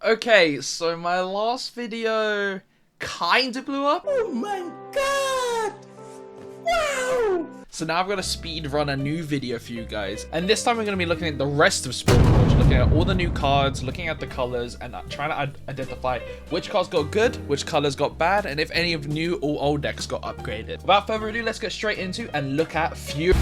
Okay, so my last video kind of blew up. Oh my god! Wow! So now I've got to speed run a new video for you guys. And this time we're going to be looking at the rest of Spellforge, looking at all the new cards, looking at the colors, and trying to identify which cards got good, which colors got bad, and if any of new or old decks got upgraded. Without further ado, let's get straight into and look at Fury.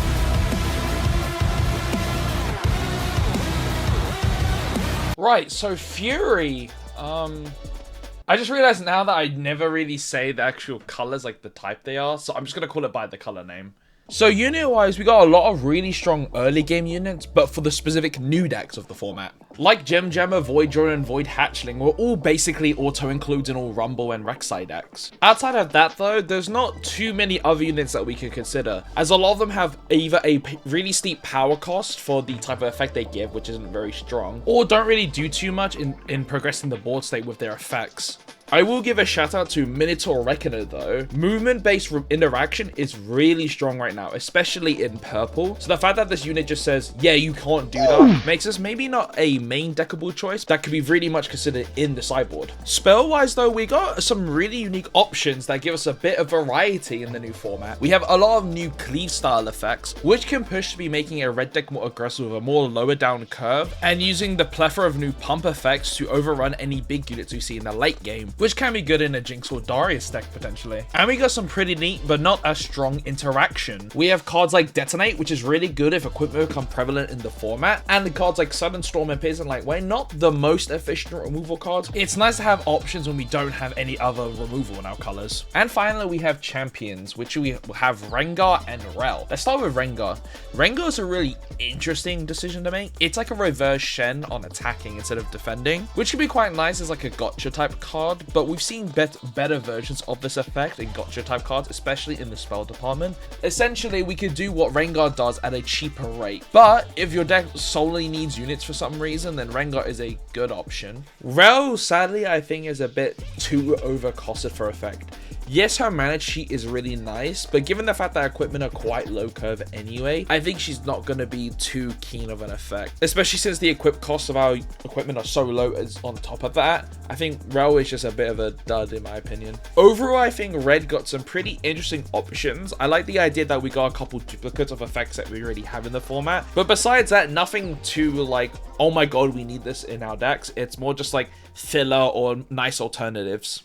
Right, so Fury, I just realized now that I never really say the actual colors, like the type they are, so I'm just gonna call it by the color name. So unit-wise, we got a lot of really strong early game units, but for the specific new decks of the format. Like Gem Jammer, Void Drone, and Void Hatchling were all basically auto-includes in all Rumble and Rek'Sai decks. Outside of that though, there's not too many other units that we can consider, as a lot of them have either a really steep power cost for the type of effect they give, which isn't very strong, or don't really do too much in progressing the board state with their effects. I will give a shout out to Minotaur Reckoner though. Movement based interaction is really strong right now, especially in purple. So the fact that this unit just says, yeah, you can't do that, makes this maybe not a main deckable choice that could be really much considered in the sideboard. Spell wise though, we got some really unique options that give us a bit of variety in the new format. We have a lot of new cleave style effects, which can push to be making a red deck more aggressive with a more lower down curve, and using the plethora of new pump effects to overrun any big units we see in the late game, which can be good in a Jinx or Darius deck potentially. And we got some pretty neat but not as strong interaction. We have cards like Detonate, which is really good if equipment become prevalent in the format, and the cards like Sudden Storm and Pierce and Lightweight, not the most efficient removal cards. It's nice to have options when we don't have any other removal in our colors. And finally we have champions, which we have Rengar and Rell. Let's start with Rengar. Rengar is a really interesting decision to make. It's like a reverse Shen on attacking instead of defending, which can be quite nice as like a gotcha type card, but we've seen better versions of this effect in gotcha type cards, especially in the spell department. Essentially, we could do what Rengar does at a cheaper rate, but if your deck solely needs units for some reason, then Rengar is a good option. Rell, sadly, I think is a bit too overcosted for effect. Yes, her mana sheet is really nice, but given the fact that equipment are quite low curve anyway, I think she's not going to be too keen of an effect. Especially since the equip costs of our equipment are so low as on top of that. I think Rell is just a bit of a dud in my opinion. Overall, I think Red got some pretty interesting options. I like the idea that we got a couple duplicates of effects that we already have in the format. But besides that, nothing too like, oh my god, we need this in our decks. It's more just like filler or nice alternatives.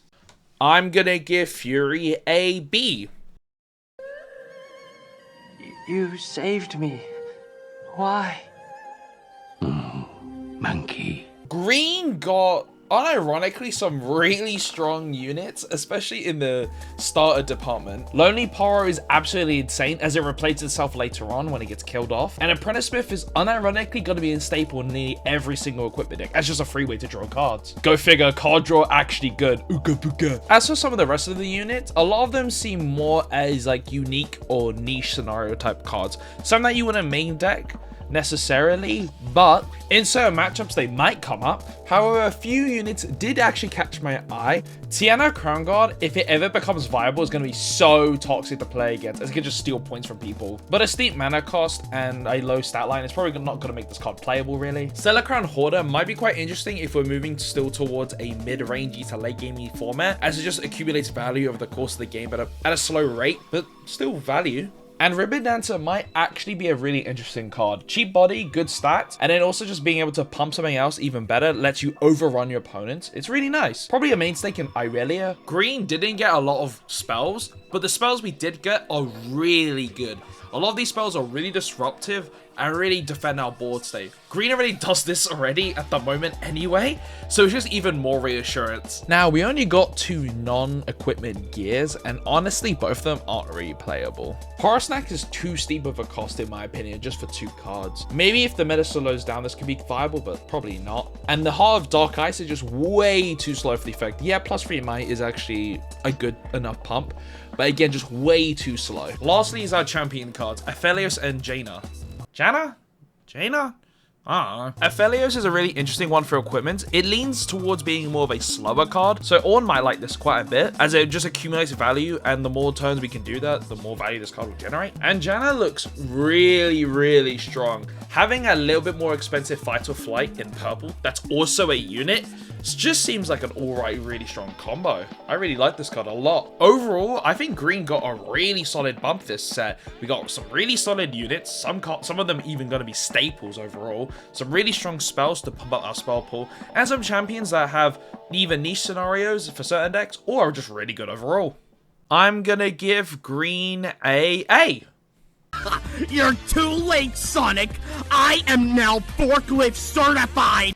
I'm gonna give Fury a B. You saved me. Why? Monkey. Green got, unironically, some really strong units, especially in the starter department. Lonely Poro is absolutely insane as it replaces itself later on when it gets killed off. And Apprentice Smith is unironically going to be a staple in nearly every single equipment deck. That's just a free way to draw cards. Go figure, card draw actually good. Ooga booga. As for some of the rest of the units, a lot of them seem more as like unique or niche scenario type cards. Some that you want a main deck necessarily, but in certain matchups they might come up. However, a few units did actually catch my eye. Tiana Crown Guard, if it ever becomes viable, is going to be so toxic to play against, as it can just steal points from people. But a steep mana cost and a low stat line is probably not going to make this card playable really. Stellar Crown Hoarder might be quite interesting if we're moving still towards a mid-rangey to late gamey format, as it just accumulates value over the course of the game, but at a slow rate, but still value. And Ribbon Dancer might actually be a really interesting card. Cheap body, good stats, and then also just being able to pump something else even better lets you overrun your opponents. It's really nice. Probably a mainstay in Irelia. Green didn't get a lot of spells, but the spells we did get are really good. A lot of these spells are really disruptive and really defend our board state. Green already does this already at the moment anyway, so it's just even more reassurance. Now, we only got 2 non-equipment gears, and honestly, both of them aren't really playable. Horror Snack is too steep of a cost in my opinion, just for 2 cards. Maybe if the meta slows down, this could be viable, but probably not. And the Heart of Dark Ice is just way too slow for the effect. Yeah, +3 might is actually a good enough pump, but again, just way too slow. Lastly is our champion cards, Aphelios and Jaina. Jaina? Aphelios is a really interesting one for equipment. It leans towards being more of a slower card, so Ornn might like this quite a bit, as it just accumulates value, and the more turns we can do that, the more value this card will generate. And Jaina looks really, really strong. Having a little bit more expensive Fight or Flight in purple, that's also a unit, just seems like an alright, really strong combo. I really like this card a lot. Overall, I think green got a really solid bump this set. We got some really solid units, some of them even going to be staples overall, some really strong spells to pump up our spell pool, and some champions that have either niche scenarios for certain decks or are just really good overall. I'm gonna give green a A. You're too late, Sonic. I am now forklift certified.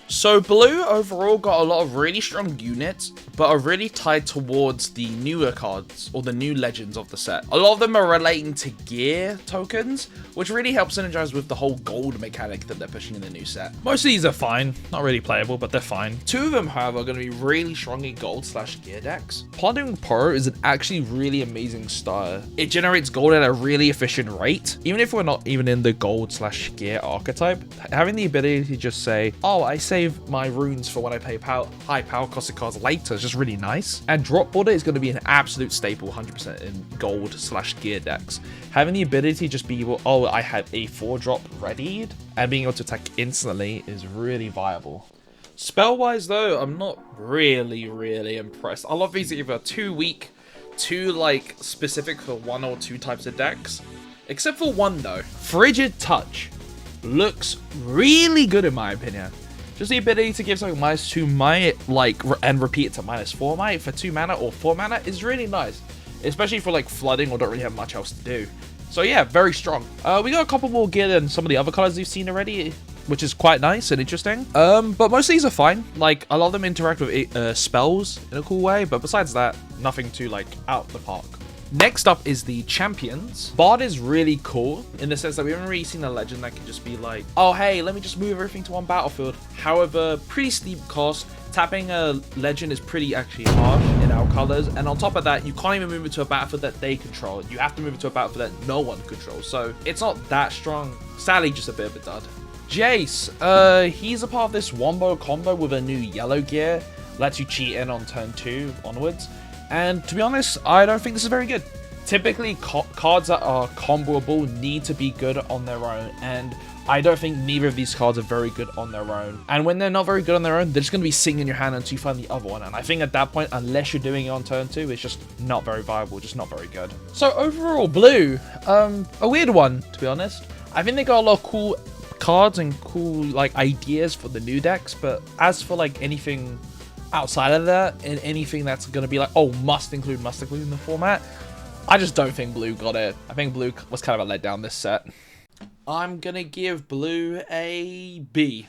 So blue overall got a lot of really strong units, but are really tied towards the newer cards or the new legends of the set. A lot of them are relating to gear tokens, which really helps synergize with the whole gold mechanic that they're pushing in the new set. Most of these are fine, not really playable, but they're fine. Two of them, however, are going to be really strong in gold/gear decks. Plundering Pro is an actually really amazing style. It generates gold at a really efficient rate. Even if we're not even in the gold/gear archetype, having the ability to just say, oh, I save my runes for when I play high power costed cards later is just really nice. And Drop Border is going to be an absolute staple 100% in gold/gear decks. Having the ability to just be able, oh, I have a 4-drop readied and being able to attack instantly is really viable. Spell-wise though, I'm not really impressed. A lot of these are either too weak, too like specific for one or two types of decks. Except for one though. Frigid Touch looks really good in my opinion. Just the ability to give something -2 might, like, and repeat it to -4 might for 2 mana or 4 mana is really nice. Especially for, like, flooding or don't really have much else to do. So yeah, very strong. We got a couple more gear than some of the other colors we've seen already, which is quite nice and interesting. But most of these are fine. Like, a lot of them interact with spells in a cool way, but besides that, nothing too, like, out the park. Next up is the champions. Bard is really cool in the sense that we haven't really seen a legend that can just be like, oh hey, let me just move everything to one battlefield. However, pretty steep cost. Tapping a legend is pretty actually harsh in our colors, and on top of that, you can't even move it to a battlefield that they control. You have to move it to a battlefield that no one controls, so it's not that strong. Sadly, just a bit of a dud. Jace, he's a part of this wombo combo with a new yellow gear, lets you cheat in on turn 2 onwards. And to be honest, I don't think this is very good. Typically, cards that are comboable need to be good on their own, and I don't think neither of these cards are very good on their own. And when they're not very good on their own, they're just going to be sitting in your hand until you find the other one. And I think at that point, unless you're doing it on turn 2, it's just not very viable, just not very good. So overall, blue, a weird one, to be honest. I think they got a lot of cool cards and cool like ideas for the new decks, but as for like anything outside of that and anything that's going to be like, oh, must include in the format, I just don't think blue got it. I think blue was kind of a letdown this set. I'm going to give blue a B.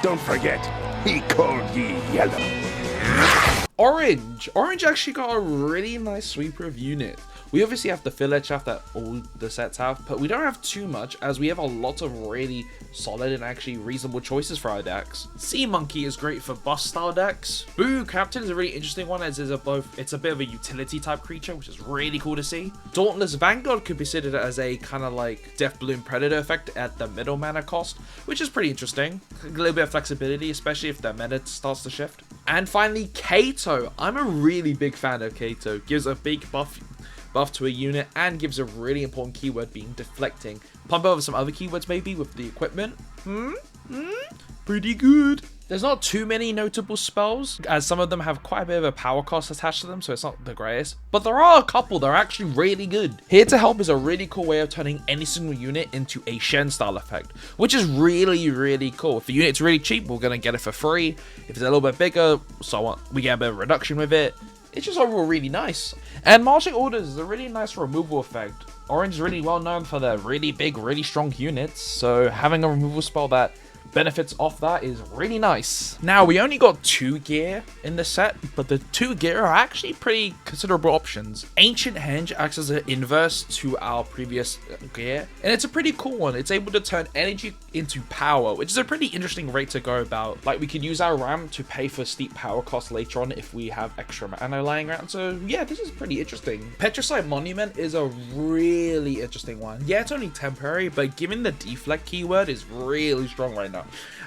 Don't forget, he called ye yellow. Orange actually got a really nice sweeper of units. We obviously have the filler chaff that all the sets have, but we don't have too much as we have a lot of really solid and actually reasonable choices for our decks. Sea Monkey is great for boss style decks. Boo Captain is a really interesting one as it's a bit of a utility type creature, which is really cool to see. Dauntless Vanguard could be considered as a kind of like Death Bloom Predator effect at the middle mana cost, which is pretty interesting. A little bit of flexibility, especially if the meta starts to shift. And finally, Kato. I'm a really big fan of Kato. Gives a big buff to a unit and gives a really important keyword being deflecting. Pump over some other keywords maybe with the equipment. Pretty good. There's not too many notable spells, as some of them have quite a bit of a power cost attached to them, so it's not the greatest. But there are a couple that are actually really good. Here to Help is a really cool way of turning any single unit into a Shen style effect, which is really cool. If the unit's really cheap, we're going to get it for free. If it's a little bit bigger, we get a bit of reduction with it. It's just overall really nice. And Marching Orders is a really nice removal effect. Orange is really well known for their really big, really strong units, so having a removal spell that benefits off that is really nice. Now, we only got 2 gear in the set, but the 2 gear are actually pretty considerable options. Ancient Henge acts as an inverse to our previous gear, and it's a pretty cool one. It's able to turn energy into power, which is a pretty interesting rate to go about. Like, we could use our RAM to pay for steep power costs later on if we have extra mana lying around. So yeah, this is pretty interesting. Petricide Monument is a really interesting one. Yeah, it's only temporary, but given the deflect keyword is really strong right now.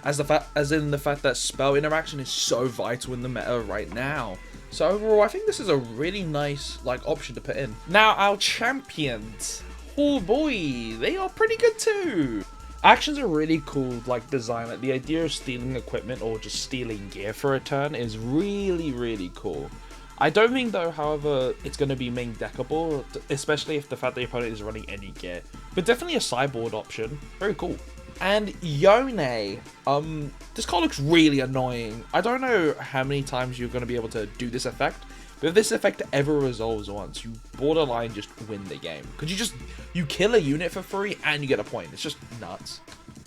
As in the fact that spell interaction is so vital in the meta right now. So overall, I think this is a really nice like option to put in. Now, our champions. Oh boy, they are pretty good too. Action's a really cool like design. Like the idea of stealing equipment or just stealing gear for a turn is really cool. I don't think though, however, it's going to be main deckable, especially if the fact that the opponent is running any gear. But definitely a sideboard option. Very cool. And Yone, this card looks really annoying. I don't know how many times you're going to be able to do this effect, but if this effect ever resolves once, you borderline just win the game. Because you kill a unit for free and you get a point. It's just nuts.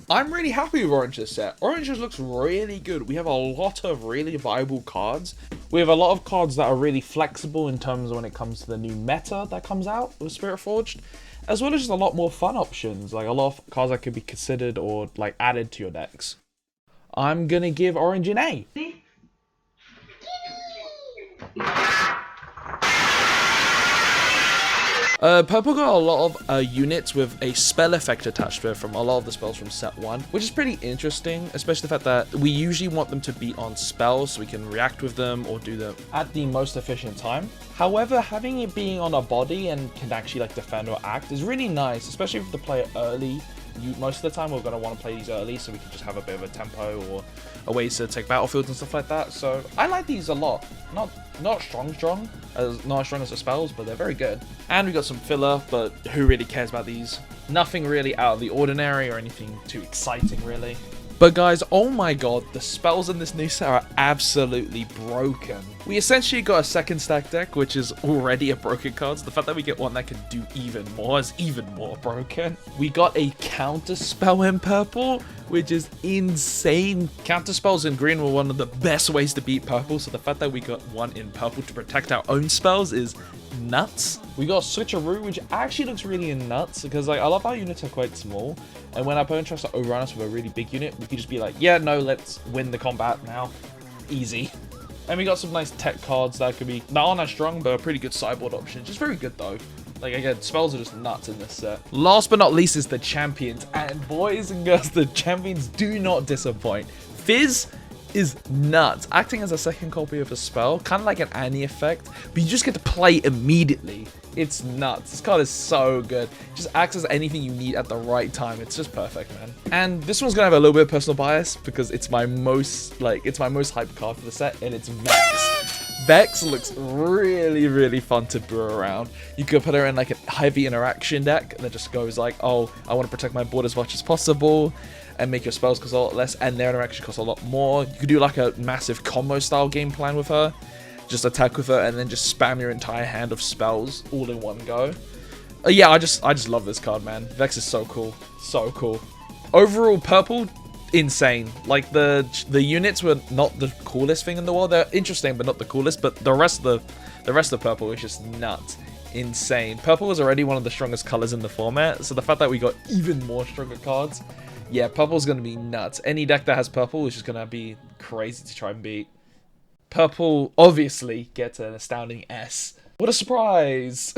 I'm really happy with Orange this set. Orange just looks really good. We have a lot of really viable cards. We have a lot of cards that are really flexible in terms of when it comes to the new meta that comes out with Spirit Forged, as well as just a lot more fun options, like a lot of cards that could be considered or like added to your decks. I'm gonna give Orange an A. Purple got a lot of units with a spell effect attached to it from a lot of the spells from set 1, which is pretty interesting, especially the fact that we usually want them to be on spells so we can react with them or do them at the most efficient time. However, having it being on a body and can actually like defend or act is really nice, especially if the player early. Most of the time we're going to want to play these early so we can just have a bit of a tempo or a way to take battlefields and stuff like that. So I like these a lot. Not strong not as strong as the spells, but they're very good. And we got some filler, but who really cares about these? Nothing really out of the ordinary or anything too exciting really. But guys, oh my god, the spells in this new set are absolutely broken. We essentially got a second stack deck, which is already a broken card. So the fact that we get one that can do even more is even more broken. We got a counter spell in purple, which is insane. Counter spells in green were one of the best ways to beat purple. So the fact that we got one in purple to protect our own spells is nuts. We got Switcheroo, which actually looks really nuts because like I love how units are quite small, and when our opponent tries to overrun us with a really big unit, we could just be like, yeah, no, let's win the combat now. Easy. And we got some nice tech cards that could be not as strong, but a pretty good sideboard option. Just very good though. Like again, spells are just nuts in this set. Last but not least is the champions, and boys and girls, the champions do not disappoint. Fizz is nuts. Acting as a second copy of a spell, kind of like an Annie effect, but you just get to play immediately. It's nuts. This card is so good. Just acts as anything you need at the right time. It's just perfect, man. And this one's gonna have a little bit of personal bias because it's my most hyped card for the set, and it's Vex. Vex looks really fun to brew around. You could put her in like a heavy interaction deck and it just goes like, oh, I want to protect my board as much as possible and make your spells cost a lot less and their interaction costs a lot more. You could do like a massive combo style game plan with her. Just attack with her and then just spam your entire hand of spells all in one go. Yeah, I just love this card, man. Vex is so cool. So cool. Overall, purple, insane. Like the units were not the coolest thing in the world. They're interesting but not the coolest, but the rest of purple is just nuts. Insane. Purple was already one of the strongest colors in the format, so the fact that we got even more stronger cards, yeah, purple's gonna be nuts. Any deck that has purple is just gonna be crazy to try and beat. Purple obviously gets an astounding S. What a surprise!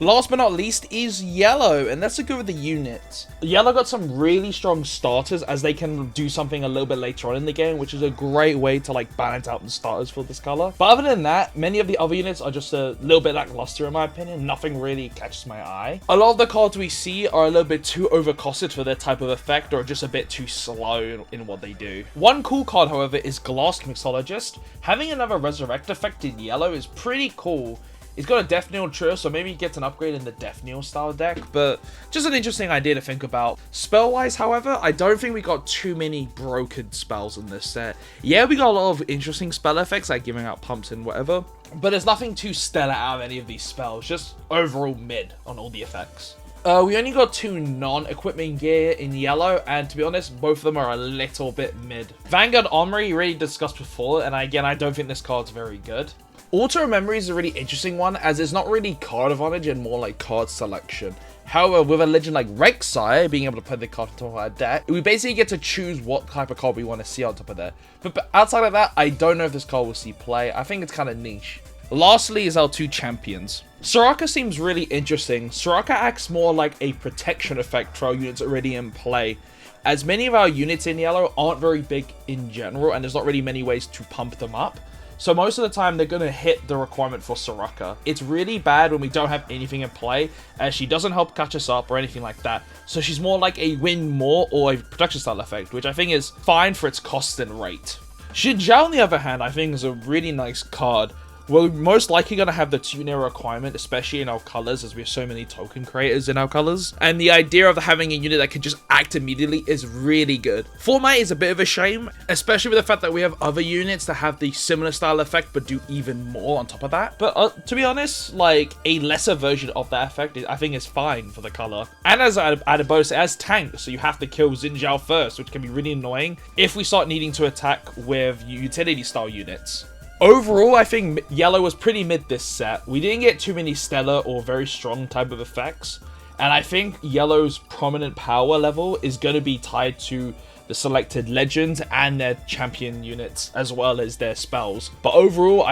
Last but not least is yellow, and let's go with the units. Yellow got some really strong starters as they can do something a little bit later on in the game, which is a great way to like balance out the starters for this color. But other than that, many of the other units are just a little bit lackluster in my opinion. Nothing really catches my eye. A lot of the cards we see are a little bit too overcosted for their type of effect or just a bit too slow in what they do. One cool card, however, is Glass Mixologist. Having another resurrect effect in yellow is pretty cool. It's got a Death Knell trio, so maybe it gets an upgrade in the Death Knell style deck, but just an interesting idea to think about. Spell-wise, however, I don't think we got too many broken spells in this set. Yeah, we got a lot of interesting spell effects, like giving out pumps and whatever, but there's nothing too stellar out of any of these spells, just overall mid on all the effects. We only got 2 non-equipment gear in yellow, and to be honest, both of them are a little bit mid. Vanguard Armory, already discussed before, and again, I don't think this card's very good. Auto Memory is a really interesting one, as it's not really card advantage and more like card selection. However, with a legend like Rek'Sai being able to put the card on top of our deck, we basically get to choose what type of card we want to see on top of there. But outside of that, I don't know if this card will see play. I think it's kind of niche. Lastly is our 2 champions. Soraka seems really interesting. Soraka acts more like a protection effect for our units already in play, as many of our units in yellow aren't very big in general, and there's not really many ways to pump them up. So most of the time they're going to hit the requirement for Soraka. It's really bad when we don't have anything in play, as she doesn't help catch us up or anything like that. So she's more like a win more or a production style effect, which I think is fine for its cost and rate. Xin Zhao, on the other hand, I think is a really nice card. We're most likely going to have the 2-nero requirement, especially in our colors, as we have so many token creators in our colors. And the idea of having a unit that can just act immediately is really good. Format is a bit of a shame, especially with the fact that we have other units that have the similar style effect, but do even more on top of that. But to be honest, like, a lesser version of that effect, I think is fine for the color. And as an added bonus, it has tank, so you have to kill Xin Zhao first, which can be really annoying if we start needing to attack with utility style units. Overall, I think yellow was pretty mid this set. We didn't get too many stellar or very strong type of effects. And I think yellow's prominent power level is going to be tied to the selected legends and their champion units, as well as their spells. But overall,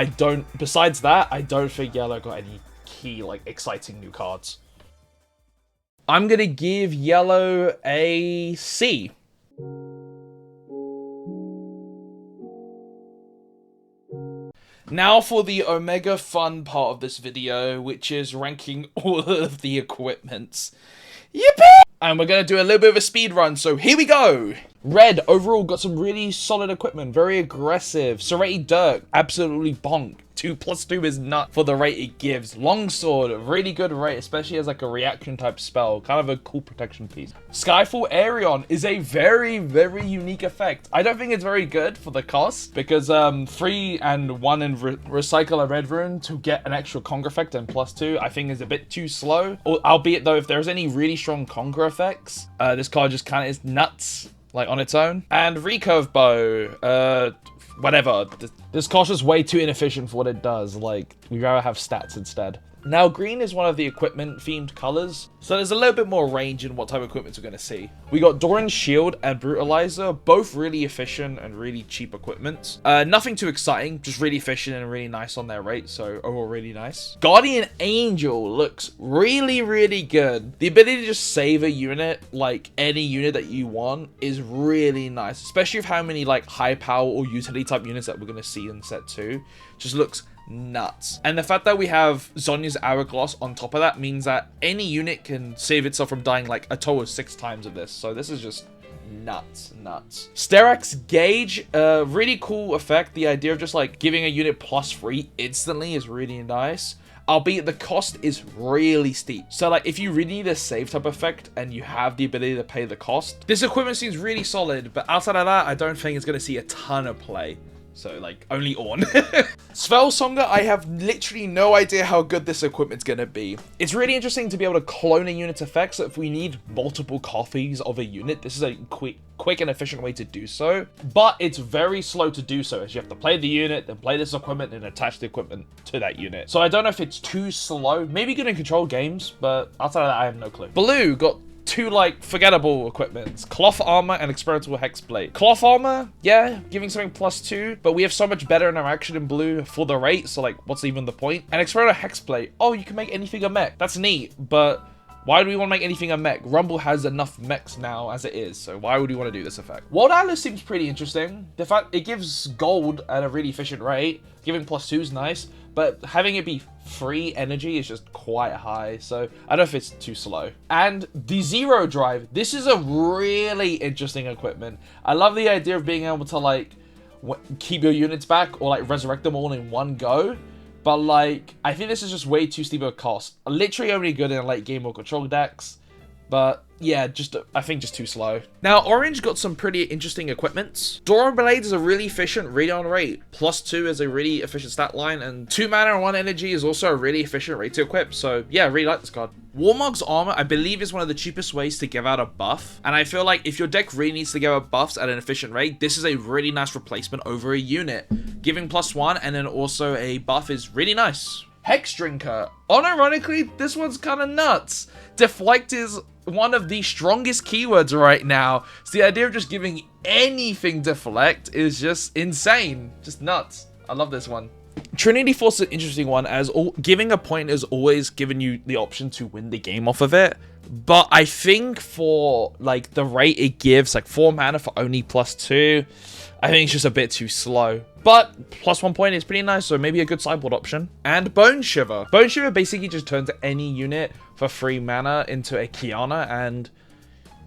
besides that, I don't think yellow got any key, like, exciting new cards. I'm going to give yellow a C. Now for the Omega fun part of this video, which is ranking all of the equipments. Yippee! And we're going to do a little bit of a speed run, so here we go! Red, overall, got some really solid equipment, very aggressive. Serrated Dirk, absolutely bonk. 2+2 is nut for the rate it gives. Longsword, really good rate, especially as like a reaction type spell. Kind of a cool protection piece. Skyfall Aerion is a very, very unique effect. I don't think it's very good for the cost, because 3 and 1 and recycle a red rune to get an extra Conga effect and +2, I think is a bit too slow. Albeit though, if there's any really strong Conga effects, this card just kind of is nuts, like on its own. And Recurve Bow, whatever. This cost is way too inefficient for what it does. Like, we'd rather have stats instead. Now, green is one of the equipment-themed colors, so there's a little bit more range in what type of equipment we're going to see. We got Doran's Shield and Brutalizer, both really efficient and really cheap equipments. Nothing too exciting, just really efficient and really nice on their rate, so overall really nice. Guardian Angel looks really, really good. The ability to just save a unit, like any unit that you want, is really nice, especially with how many like high power or utility type units that we're going to see in set 2. Just looks nuts. And the fact that we have Zhonya's Hourglass on top of that means that any unit can save itself from dying like a total of 6 times of this. So this is just nuts. Sterak's Gauge, really cool effect. The idea of just like giving a unit +3 instantly is really nice. Albeit the cost is really steep. So like if you really need a save type effect and you have the ability to pay the cost, this equipment seems really solid. But outside of that, I don't think it's going to see a ton of play. So, like, only Ornn. Svelsonga, I have literally no idea how good this equipment's gonna be. It's really interesting to be able to clone a unit's effects. So if we need multiple copies of a unit, this is a quick and efficient way to do so. But it's very slow to do so, as you have to play the unit, then play this equipment, and attach the equipment to that unit. So I don't know if it's too slow. Maybe good in control games, but outside of that, I have no clue. Blue got 2 like forgettable equipments: Cloth Armor and Experimental Hexblade. Cloth Armor, yeah, giving something +2, but we have so much better interaction in blue for the rate, so like what's even the point? And Experimental Hexblade, oh, you can make anything a mech. That's neat, but why do we want to make anything a mech? Rumble has enough mechs now as it is, so why would we want to do this effect? World Atlas seems pretty interesting. The fact it gives gold at a really efficient rate, giving +2 is nice, but having it be free energy is just quite high, so I don't know if it's too slow. And the Zero Drive, this is a really interesting equipment. I love the idea of being able to like keep your units back or like resurrect them all in one go. But like, I think this is just way too steep of a cost. Literally only good in late game or control decks. But yeah, I think just too slow. Now, Orange got some pretty interesting equipments. Doran Blade is a really efficient read on rate. +2 is a really efficient stat line. And 2 mana and 1 energy is also a really efficient rate to equip. So yeah, I really like this card. Warmog's Armor, I believe, is one of the cheapest ways to give out a buff. And I feel like if your deck really needs to give out buffs at an efficient rate, this is a really nice replacement over a unit. Giving +1 and then also a buff is really nice. Hex Drinker. Unironically, this one's kind of nuts. Deflect is one of the strongest keywords right now. So the idea of just giving anything deflect is just insane. Just nuts. I love this one. Trinity Force is an interesting one, as giving a point is always giving you the option to win the game off of it. But I think for like the rate it gives, like 4 mana for only +2, I think it's just a bit too slow. But +1 point is pretty nice, so maybe a good sideboard option. And Bone Shiver. Bone Shiver basically just turns any unit for 3 mana into a Kiana, and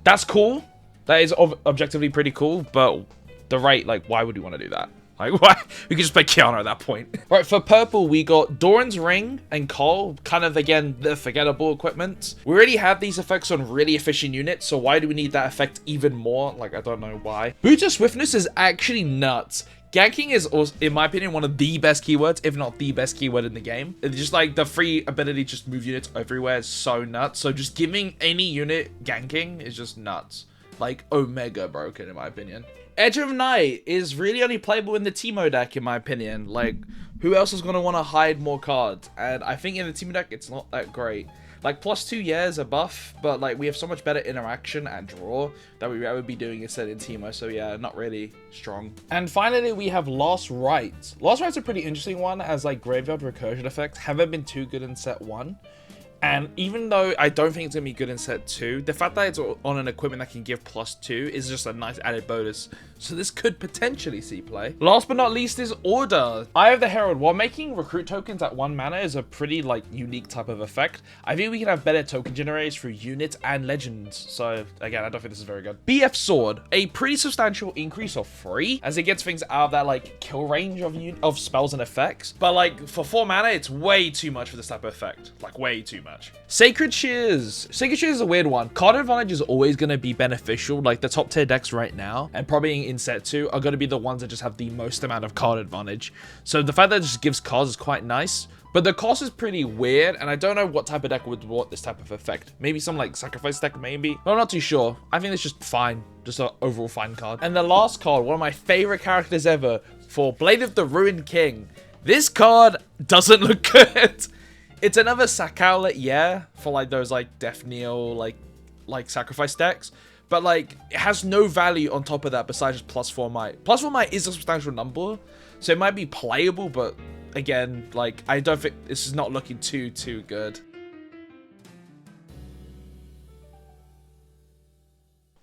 that's cool. That is objectively pretty cool, but the rate, like, why would we want to do that? Like, why? We could just play Kiana at that point. Right, for purple, we got Doran's Ring and Cole, kind of, again, the forgettable equipment. We already have these effects on really efficient units, so why do we need that effect even more? Like, I don't know why. Boots of Swiftness is actually nuts. Ganking is, also, in my opinion, one of the best keywords, if not the best keyword in the game. It's just like the free ability to just move units everywhere is so nuts. So just giving any unit ganking is just nuts. Like, omega broken, in my opinion. Edge of Night is really only playable in the Teemo deck, in my opinion. Like, who else is going to want to hide more cards? And I think in the Teemo deck, it's not that great. Like, +2, yeah, is a buff, but, like, we have so much better interaction and draw that we would be doing instead in Teemo, so, yeah, not really strong. And finally, we have Lost Rites. Lost Rites is a pretty interesting one, as, like, Graveyard Recursion effects haven't been too good in set 1. And even though I don't think it's going to be good in set 2, the fact that it's on an equipment that can give +2 is just a nice added bonus. So this could potentially see play. Last but not least is Order. Eye of the Herald. While making recruit tokens at 1 mana is a pretty like unique type of effect, I think we can have better token generators for units and legends. So again, I don't think this is very good. BF Sword. A pretty substantial increase of 3 as it gets things out of that like kill range of spells and effects. But like for 4 mana, it's way too much for this type of effect. Like way too much. Sacred Shears. Sacred Shears is a weird one. Card advantage is always going to be beneficial. Like the top tier decks right now, and probably in set 2, are going to be the ones that just have the most amount of card advantage. So the fact that it just gives cards is quite nice. But the cost is pretty weird, and I don't know what type of deck would want this type of effect. Maybe some like sacrifice deck, maybe. But I'm not too sure. I think it's just fine. Just an overall fine card. And the last card, one of my favorite characters ever, for Blade of the Ruined King. This card doesn't look good. It's another sack outlet, yeah, for like those like Death Kneel, like sacrifice decks. But like, it has no value on top of that besides just +4 might. +4 might is a substantial number, so it might be playable, but again, like, I don't think this is not looking too good.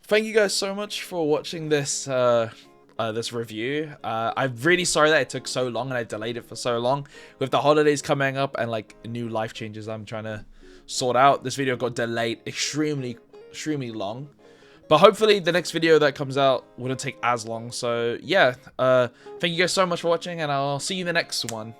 Thank you guys so much for watching this this review. I'm really sorry that it took so long and I delayed it for so long. With the holidays coming up and like new life changes I'm trying to sort out, this video got delayed extremely long. But hopefully the next video that comes out wouldn't take as long. So yeah, thank you guys so much for watching, and I'll see you in the next one.